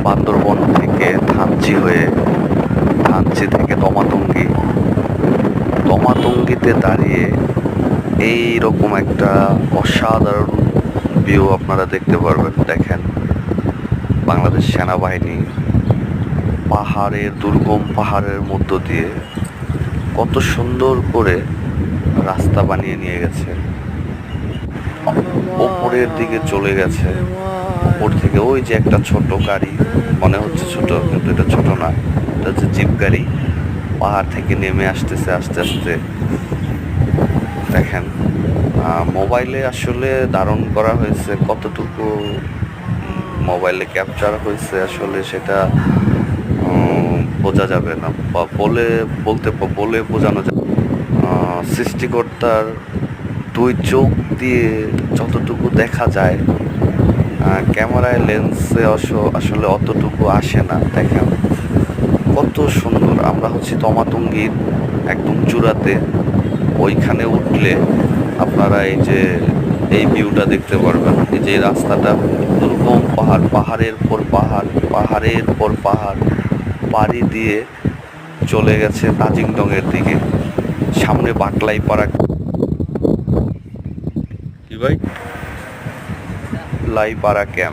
বান্দরবন থেকে থানচি হয়ে, থানচি থেকে তমাতঙ্গিতে দাঁড়িয়ে এই রকম একটা অসাধারণ ভিউ আপনারা দেখতে পারবেন। দেখেন, বাংলাদেশ সেনাবাহিনী দুর্গম পাহাড়ের মধ্য দিয়ে কত সুন্দর করে রাস্তা বানিয়ে নিয়ে গেছে। ওপরের দিকে চলে গেছে, ওপর থেকে ওই যে একটা ছোট গাড়ি, মনে হচ্ছে ছোট কিন্তু এটা ছোট না, এটা হচ্ছে জিপ গাড়ি, পাহাড় থেকে নেমে আসতেছে আস্তে আস্তে। দেখেন, মোবাইলে আসলে ধারণ করা হয়েছে, কতটুকু মোবাইলে ক্যাপচার হয়েছে আসলে সেটা বোঝা যাবে না, বা বলে বোঝানো যাবে। সৃষ্টিকর্তার দুই চোখ দিয়ে যতটুকু দেখা যায়, ক্যামেরায় লেন্সে আসলে অতটুকু আসে না। দেখেন কত সুন্দর। আমরা হচ্ছি তমাতঙ্গীর একদম চূড়াতে, ওইখানে উঠলে আপনারা এই ভিউটা দেখতে পারবেন। এই যে রাস্তাটা দুর্গম পাহাড়ের পর পাহাড় পাড়ি দিয়ে চলে গেছে তাজিংডংয়ের দিকে। সামনে বাকলাইপাড়া, কি ভাই, লাইপাড়া ক্যাম্প।